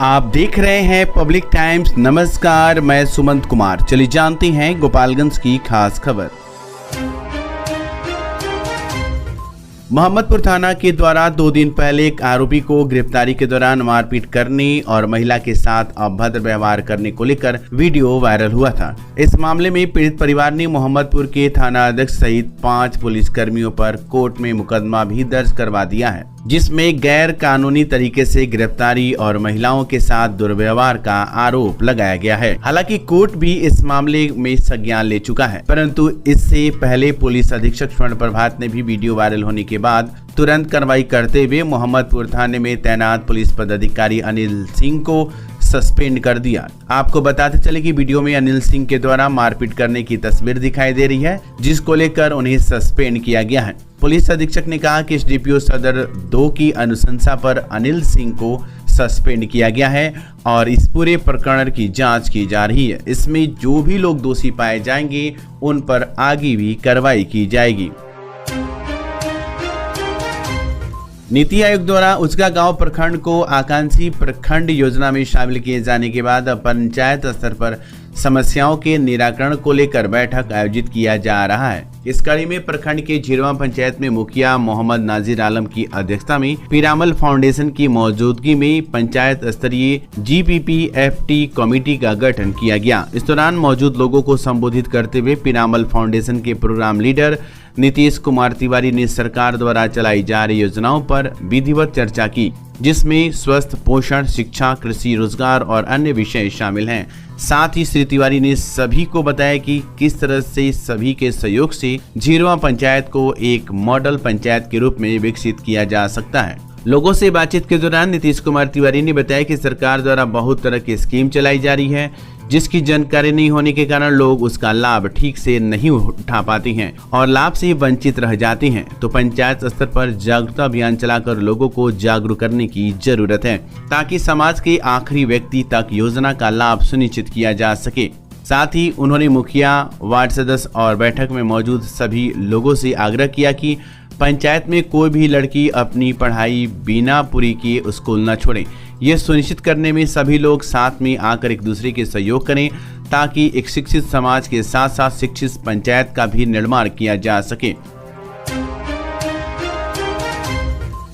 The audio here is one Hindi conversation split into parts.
आप देख रहे हैं पब्लिक टाइम्स। नमस्कार, मैं सुमंत कुमार। चलिए जानते हैं गोपालगंज की खास खबर। मोहम्मदपुर थाना के द्वारा 2 दिन पहले एक आरोपी को गिरफ्तारी के दौरान मारपीट करने और महिला के साथ अभद्र व्यवहार करने को लेकर वीडियो वायरल हुआ था। इस मामले में पीड़ित परिवार ने मोहम्मदपुर के थाना अध्यक्ष सहित 5 पुलिसकर्मियों पर कोर्ट में मुकदमा भी दर्ज करवा दिया है, जिसमें गैर कानूनी तरीके से गिरफ्तारी और महिलाओं के साथ दुर्व्यवहार का आरोप लगाया गया है। हालांकि कोर्ट भी इस मामले में संज्ञान ले चुका है, परंतु इससे पहले पुलिस अधीक्षक स्वर्ण प्रभात ने भी वीडियो वायरल होने के बाद तुरंत कार्रवाई करते हुए मोहम्मदपुर थाने में तैनात पुलिस पदाधिकारी अनिल सिंह को सस्पेंड कर दिया। आपको बताते चले कि वीडियो में अनिल सिंह के द्वारा मारपीट करने की तस्वीर दिखाई दे रही है, जिसको लेकर उन्हें सस्पेंड किया गया है। पुलिस अधीक्षक ने कहा कि एसडीपीओ सदर 2 की अनुशंसा पर अनिल सिंह को सस्पेंड किया गया है और इस पूरे प्रकरण की जांच की जा रही है। इसमें जो भी लोग दोषी पाए जाएंगे उन पर आगे भी कार्रवाई की जाएगी। नीति आयोग द्वारा उसका गांव प्रखंड को आकांक्षी प्रखंड योजना में शामिल किए जाने के बाद पंचायत स्तर पर समस्याओं के निराकरण को लेकर बैठक आयोजित किया जा रहा है। इस कड़ी में प्रखंड के झिरवा पंचायत में मुखिया मोहम्मद नाजिर आलम की अध्यक्षता में पिरामल फाउंडेशन की मौजूदगी में पंचायत स्तरीय GPPFT कमेटी का गठन किया गया। इस दौरान मौजूद लोगों को संबोधित करते हुए पिरामल फाउंडेशन के प्रोग्राम लीडर नीतीश कुमार तिवारी ने सरकार द्वारा चलाई जा रही योजनाओं पर विधिवत चर्चा की, जिसमें स्वस्थ पोषण, शिक्षा, कृषि, रोजगार और अन्य विषय शामिल हैं। साथ ही श्री तिवारी ने सभी को बताया कि किस तरह से सभी के सहयोग से झिरवा पंचायत को एक मॉडल पंचायत के रूप में विकसित किया जा सकता है। लोगों से बातचीत के दौरान नीतीश कुमार तिवारी ने बताया कि सरकार द्वारा बहुत तरह की स्कीम चलाई जा रही है, जिसकी जानकारी नहीं होने के कारण लोग उसका लाभ ठीक से नहीं उठा पाते हैं और लाभ से वंचित रह जाते हैं। तो पंचायत स्तर पर जागरूकता अभियान चलाकर लोगों को जागरूक करने की जरूरत है, ताकि समाज के आखिरी व्यक्ति तक योजना का लाभ सुनिश्चित किया जा सके। साथ ही उन्होंने मुखिया, वार्ड सदस्य और बैठक में मौजूद सभी लोगों से आग्रह किया कि पंचायत में कोई भी लड़की अपनी पढ़ाई बिना पूरी किए स्कूल न छोड़े। ये सुनिश्चित करने में सभी लोग साथ में आकर एक दूसरे के सहयोग करें, ताकि एक शिक्षित समाज के साथ साथ शिक्षित पंचायत का भी निर्माण किया जा सके।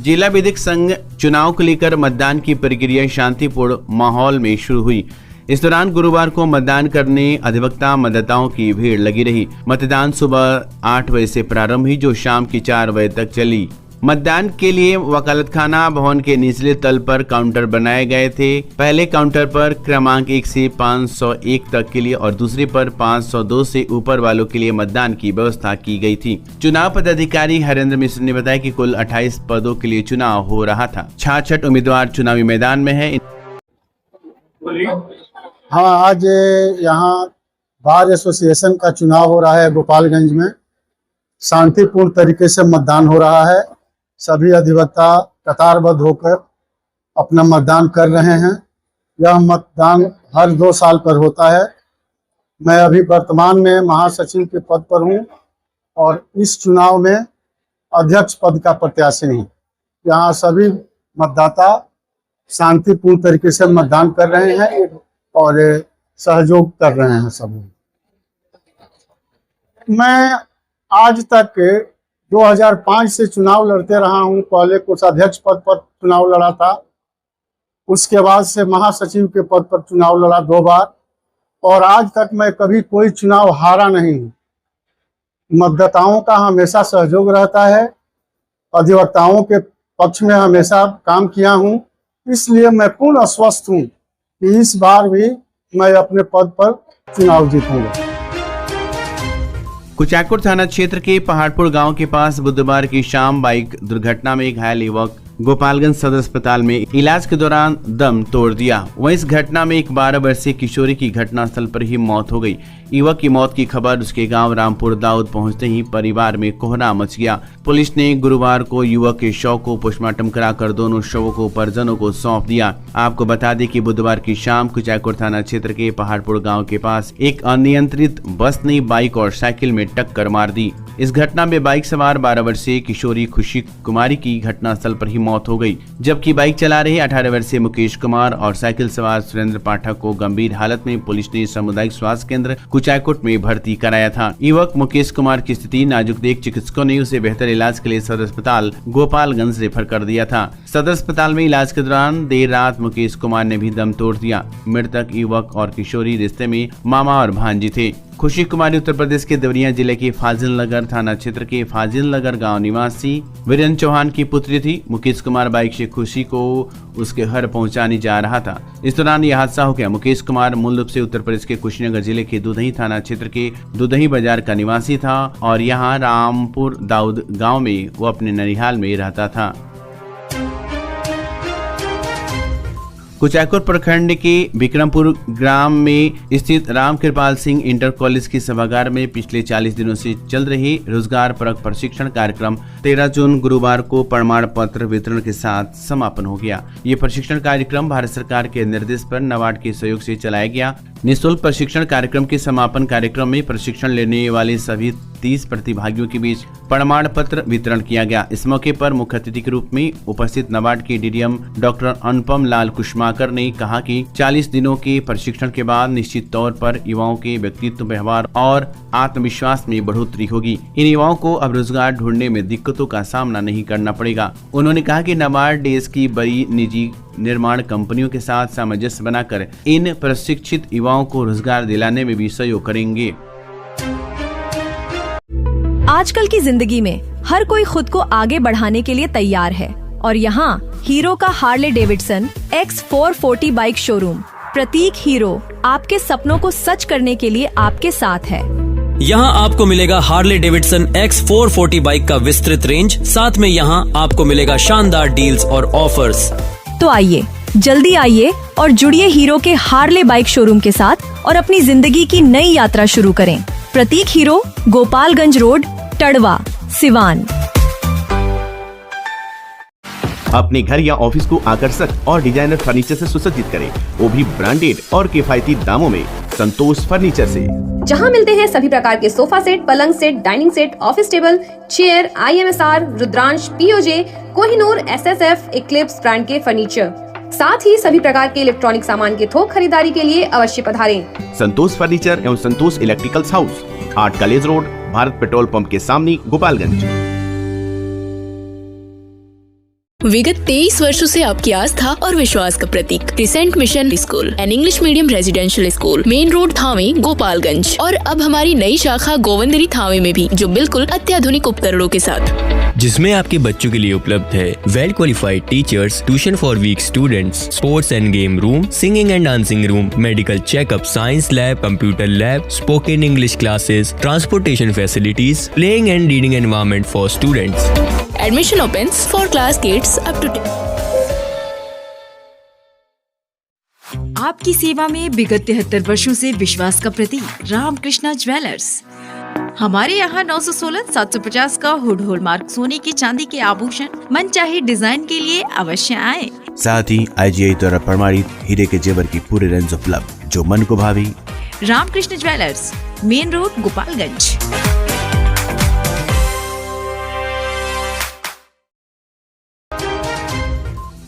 जिला विधिक संघ चुनाव को लेकर मतदान की प्रक्रिया शांतिपूर्ण माहौल में शुरू हुई। इस दौरान गुरुवार को मतदान करने अधिवक्ता मतदाताओं की भीड़ लगी रही। मतदान सुबह 8 बजे से प्रारंभ हुई, जो शाम की 4 बजे तक चली। मतदान के लिए वकालतखाना भवन के निचले तल पर काउंटर बनाए गए थे। पहले काउंटर पर क्रमांक 1 से 501 तक के लिए और दूसरे पर 502 से ऊपर वालों के लिए मतदान की व्यवस्था की गई थी। चुनाव पदाधिकारी हरेंद्र मिश्र ने बताया कि कुल 28 पदों के लिए चुनाव हो रहा था। 66 उम्मीदवार चुनावी मैदान में है। हाँ, आज यहाँ बार एसोसिएशन का चुनाव हो रहा है गोपालगंज में। शांतिपूर्ण तरीके से मतदान हो रहा है। सभी अधिवक्ता कतारबद्ध होकर अपना मतदान कर रहे हैं। यह मतदान हर 2 साल पर होता है। मैं अभी वर्तमान में महासचिव के पद पर हूँ और इस चुनाव में अध्यक्ष पद का प्रत्याशी हूँ। यहाँ सभी मतदाता शांतिपूर्ण तरीके से मतदान कर रहे हैं और सहयोग कर रहे हैं सब। मैं आज तक 2005 से चुनाव लड़ते रहा हूं। पहले कोषाध्यक्ष पद पर चुनाव लड़ा था, उसके बाद से महासचिव के पद पर चुनाव लड़ा 2 बार और आज तक मैं कभी कोई चुनाव हारा नहीं हूं। मतदाताओं का हमेशा सहयोग रहता है। अधिवक्ताओं के पक्ष में हमेशा काम किया हूं, इसलिए मैं पूर्ण आश्वस्त हूं कि इस बार भी मैं अपने पद पर चुनाव जीतूंगा। कुचायकोट थाना क्षेत्र के पहाड़पुर गांव के पास बुधवार की शाम बाइक दुर्घटना में एक घायल युवक गोपालगंज सदर अस्पताल में इलाज के दौरान दम तोड़ दिया। वहीं इस घटना में एक 12 वर्षीय किशोरी की घटनास्थल पर ही मौत हो गई। युवक की मौत की खबर उसके गांव रामपुर दाऊद पहुंचते ही परिवार में कोहराम मच गया। पुलिस ने गुरुवार को युवक के शव को पोस्टमार्टम कराकर दोनों शवों को परिजनों को सौंप दिया। आपको बता दें कि बुधवार की शाम कुचायकोट थाना क्षेत्र के पहाड़पुर गांव के पास एक अनियंत्रित बस ने बाइक और साइकिल में टक्कर मार दी। इस घटना में बाइक सवार 12 वर्षीय किशोरी खुशी कुमारी की घटनास्थल पर ही मौत हो गई, जबकि बाइक चला रहे 18 वर्षीय मुकेश कुमार और साइकिल सवार सुरेंद्र पाठक को गंभीर हालत में पुलिस ने सामुदायिक स्वास्थ्य केंद्र कुचायकोट में भर्ती कराया था। युवक मुकेश कुमार की स्थिति नाजुक देख चिकित्सकों ने उसे बेहतर इलाज के लिए सदर अस्पताल गोपालगंज रेफर कर दिया था। सदर अस्पताल में इलाज के दौरान देर रात मुकेश कुमार ने भी दम तोड़ दिया। मृतक युवक और किशोरी रिश्ते में मामा और भांजी थे। खुशी कुमारी उत्तर प्रदेश के देवरिया जिले के फाजिल नगर थाना क्षेत्र के फाजिल नगर गाँव निवासी वीरेंद्र चौहान की पुत्री थी। मुकेश कुमार बाइक से खुशी को उसके घर पहुंचाने जा रहा था। इस दौरान यह हादसा हो गया। मुकेश कुमार मूल रूप से उत्तर प्रदेश के कुशीनगर जिले के दुधही थाना क्षेत्र के दुधही बाजार का निवासी था और यहाँ रामपुर दाऊद गाँव में वो अपने ननिहाल में रहता था। कुचायकोट प्रखंड के विक्रमपुर ग्राम में स्थित राम कृपाल सिंह इंटर कॉलेज के सभागार में पिछले 40 दिनों से चल रहे रोजगार परक प्रशिक्षण कार्यक्रम 13 जून गुरुवार को प्रमाण पत्र वितरण के साथ समापन हो गया। ये प्रशिक्षण कार्यक्रम भारत सरकार के निर्देश पर नाबार्ड के सहयोग से चलाया गया। निःशुल्क प्रशिक्षण कार्यक्रम के समापन कार्यक्रम में प्रशिक्षण लेने वाले सभी 30 प्रतिभागियों के बीच प्रमाण पत्र वितरण किया गया। इस मौके पर मुख्य अतिथि के रूप में उपस्थित नाबार्ड के डीडीएम डॉक्टर अनुपम लाल कुशमाकर ने कहा कि 40 दिनों के प्रशिक्षण के बाद निश्चित तौर पर युवाओं के व्यक्तित्व, व्यवहार और आत्मविश्वास में बढ़ोतरी होगी। इन युवाओं को अब रोजगार ढूंढने में दिक्कतों का सामना नहीं करना पड़ेगा। उन्होंने कहा कि नाबार्ड देश की बड़ी निजी निर्माण कंपनियों के साथ सामंजस्य बनाकर इन प्रशिक्षित युवाओं को रोजगार दिलाने में भी सहयोग करेंगे। आजकल की जिंदगी में हर कोई खुद को आगे बढ़ाने के लिए तैयार है और यहाँ हीरो का Harley Davidson X440 bike showroom Prateek Hero आपके सपनों को सच करने के लिए आपके साथ है। यहाँ आपको मिलेगा हार्ले डेविडसन X440 बाइक का विस्तृत रेंज, साथ में यहाँ आपको मिलेगा शानदार डील्स और ऑफर्स। तो आइए, जल्दी आइए और जुड़िए हीरो के हार्ले बाइक शोरूम के साथ और अपनी जिंदगी की नई यात्रा शुरू करें। प्रतीक हीरो, गोपालगंज रोड, टड़वा, सिवान। अपने घर या ऑफिस को आकर्षक और डिजाइनर फर्नीचर से सुसज्जित करें, वो भी ब्रांडेड और किफायती दामों में संतोष फर्नीचर से। जहां मिलते हैं सभी प्रकार के सोफा सेट, पलंग set, dining set, office table, chair, IMSR, Rudransh, POJ, Kohinoor, SSF, Eclipse brand के फर्नीचर, साथ ही सभी प्रकार के इलेक्ट्रॉनिक सामान के थोक खरीदारी के लिए अवश्य पधारें। संतोष फर्नीचर एवं Santosh electricals house, 8 college road, Bharat petrol pump के सामने, गोपालगंज। विगत 23 वर्षों से आपकी आस्था और विश्वास का प्रतीक crescent mission school and English medium residential school, main road, Thawe, Gopalganj. और अब हमारी नई शाखा गोविंदरी थावे में भी, जो बिल्कुल अत्याधुनिक उपकरणों के साथ, जिसमें आपके बच्चों के लिए उपलब्ध है well qualified teachers, tuition for weak students, sports and game room, singing and dancing room, medical checkup, science lab, computer lab, spoken English classes, transportation facilities, playing and reading environment for students. Admission opens for class kids up to 10। आपकी सेवा में विगत 73 वर्षों से विश्वास का प्रतीक रामकृष्णा ज्वेलर्स। हमारे यहाँ 916-750 का हुड हॉलमार्क सोने की चांदी के आभूषण मनचाहे डिजाइन के लिए अवश्य आए। साथ ही IGI द्वारा प्रमाणित हीरे के जेवर की पूरी रेंज उपलब्ध, जो मन को भावी। Ramkrishna jewellers, main road, Gopalganj.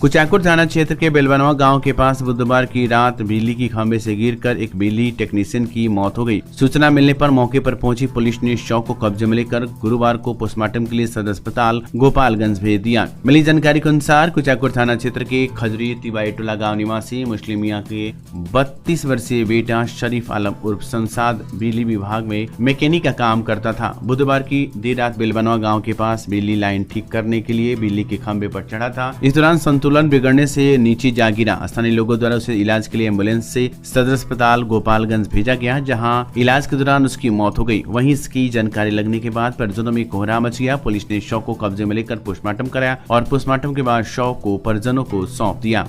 Kuchaikot थाना क्षेत्र के बेलवनवा गांव के पास बुधवार की रात बिजली की खंभे से गिरकर एक बिजली टेक्नीशियन की मौत हो गई। सूचना मिलने पर मौके पर पहुंची पुलिस ने शव को कब्जे में लेकर गुरुवार को पोस्टमार्टम के लिए सदर अस्पताल गोपालगंज भेज दिया। मिली जानकारी के अनुसार कुचायकोट थाना क्षेत्र के खजरी तिवाईटोला गाँव निवासी मुस्लिम मियां के 32 वर्षीय बेटा शरीफ आलम उर्फ संसाद बिजली विभाग में मैकेनिक का काम करता था। बुधवार की देर रात बेलवनवा गाँव के पास बिजली लाइन ठीक करने के लिए बिजली के खंभे पर चढ़ा था। इस दौरान संतुलन बिगड़ने से नीचे जा गिरा। स्थानीय लोगों द्वारा उसे इलाज के लिए एम्बुलेंस से सदर अस्पताल गोपालगंज भेजा गया, जहां इलाज के दौरान उसकी मौत हो गई। वहीं इसकी जानकारी लगने के बाद परिजनों में कोहराम मच गया। पुलिस ने शव को कब्जे में लेकर पोस्टमार्टम कराया और पोस्टमार्टम के बाद शव को परिजनों को सौंप दिया।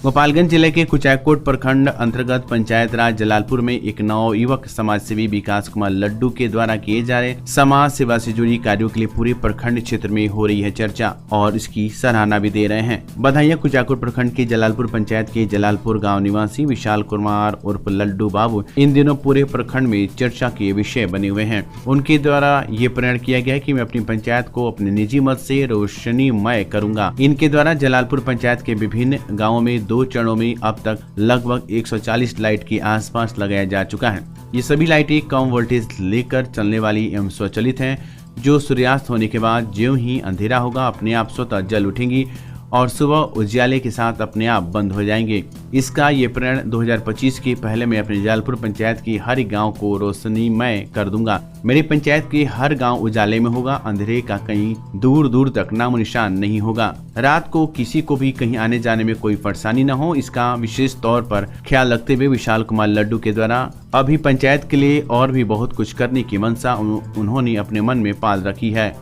गोपालगंज जिले के कुचायकोट प्रखंड अंतर्गत पंचायत राज जलालपुर में एक नवयुवक समाज सेवी विकास कुमार लड्डू के द्वारा किए जा रहे समाज सेवा से जुड़ी कार्यों के लिए पूरे प्रखंड क्षेत्र में हो रही है चर्चा और इसकी सराहना भी दे रहे हैं। बधाइयां कुचायकोट प्रखंड के जलालपुर पंचायत के जलालपुर गाँव निवासी विशाल कुमार उर्फ लड्डू बाबू इन दिनों पूरे प्रखंड में चर्चा के विषय बने हुए हैं। उनके द्वारा ये प्रण किया गया कि मैं अपनी पंचायत को अपने निजी मत से रोशनीमय करूंगा। इनके द्वारा जलालपुर पंचायत के विभिन्न गाँवों में 2 चरणों में अब तक लगभग 140 लाइट के आसपास लगाया जा चुका है। ये सभी लाइटें कम वोल्टेज लेकर चलने वाली एवं स्वचालित हैं, जो सूर्यास्त होने के बाद ज्यों ही अंधेरा होगा अपने आप स्वतः जल उठेंगी और सुबह उजाले के साथ अपने आप बंद हो जाएंगे। इसका ये प्रण 2025 के पहले मैं अपने जलालपुर पंचायत की हर गांव को रोशनीमय कर दूंगा। मेरी पंचायत के हर गांव उजाले में होगा, अंधेरे का कहीं दूर दूर तक नामो निशान नहीं होगा। रात को किसी को भी कहीं आने जाने में कोई परेशानी न हो, इसका विशेष तौर पर ख्याल रखते हुए विशाल कुमार लड्डू के द्वारा अभी पंचायत के लिए और भी बहुत कुछ करने की मंशा उन्होंने अपने मन में पाल रखी है।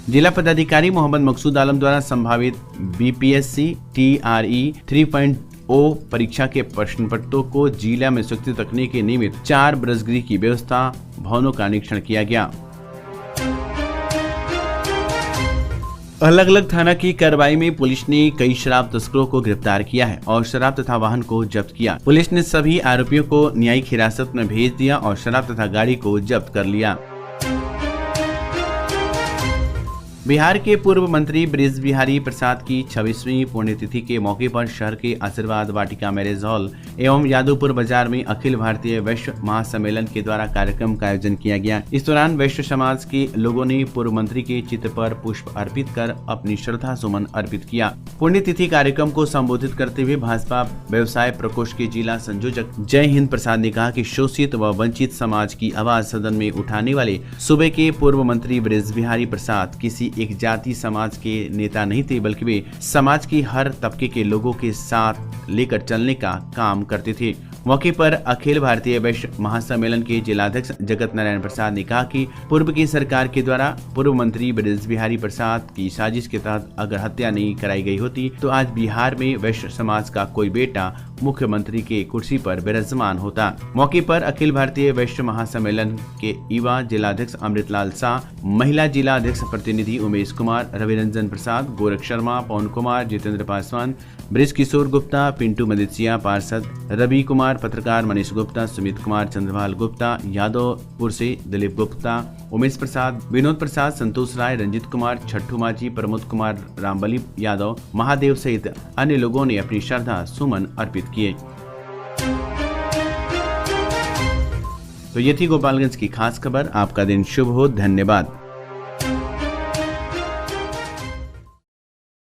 जिला पदाधिकारी मोहम्मद मकसूद आलम द्वारा संभावित बीपीएससी TRE 3.0 परीक्षा के प्रश्न पत्रों को जिला में सुरक्षित रखने के निमित्त 4 बरसगृह की व्यवस्था भवनों का निरीक्षण किया गया। अलग अलग थाना की कार्रवाई में पुलिस ने कई शराब तस्करों को गिरफ्तार किया है और शराब तथा वाहन को जब्त किया। पुलिस ने सभी आरोपियों को न्यायिक हिरासत में भेज दिया और शराब तथा गाड़ी को जब्त कर लिया। बिहार के पूर्व मंत्री बृज बिहारी प्रसाद की 26वीं पुण्यतिथि के मौके पर शहर के आशीर्वाद वाटिका मैरिज हॉल एवं यादवपुर बाजार में अखिल भारतीय वैश्य महासम्मेलन के द्वारा कार्यक्रम का आयोजन किया गया। इस दौरान वैश्य समाज के लोगों ने पूर्व मंत्री के चित्र पर पुष्प अर्पित कर अपनी श्रद्धा सुमन अर्पित किया। पुण्यतिथि कार्यक्रम को संबोधित करते हुए भाजपा व्यवसाय प्रकोष्ठ के जिला संयोजक जय हिंद प्रसाद ने कहा कि शोषित व वंचित समाज की आवाज सदन में उठाने वाले सूबे के पूर्व मंत्री बृज बिहारी प्रसाद किसी एक जाति समाज के नेता नहीं थे, बल्कि वे समाज की हर तबके के लोगों के साथ लेकर चलने का काम करते थे। मौके पर अखिल भारतीय वैश्य महासम्मेलन के जिलाध्यक्ष जगत नारायण प्रसाद ने कहा कि पूर्व की सरकार के द्वारा पूर्व मंत्री बृज बिहारी प्रसाद की साजिश के तहत अगर हत्या नहीं कराई गई होती तो आज बिहार में वैश्य समाज का कोई बेटा मुख्यमंत्री के कुर्सी पर विराजमान होता। मौके पर अखिल भारतीय वैश्य महासम्मेलन के युवा जिलाध्यक्ष अमृतलाल शाह, महिला जिलाध्यक्ष प्रतिनिधि उमेश कुमार, रविरंजन प्रसाद, गोरख शर्मा, पवन कुमार, जितेंद्र पासवान, ब्रिज किशोर गुप्ता, पिंटू मदिसिया, पार्षद रवि कुमार, पत्रकार मनीष गुप्ता, सुमित कुमार, चंद्रभाल गुप्ता, यादवपुर से दिलीप गुप्ता, उमेश प्रसाद, विनोद प्रसाद, संतोष राय, रंजित कुमार, छठू माझी, प्रमोद कुमार, रामबली यादव, महादेव सहित अन्य लोगों ने अपनी श्रद्धा सुमन अर्पित किए। तो ये थी गोपालगंज की खास खबर। आपका दिन शुभ हो। धन्यवाद।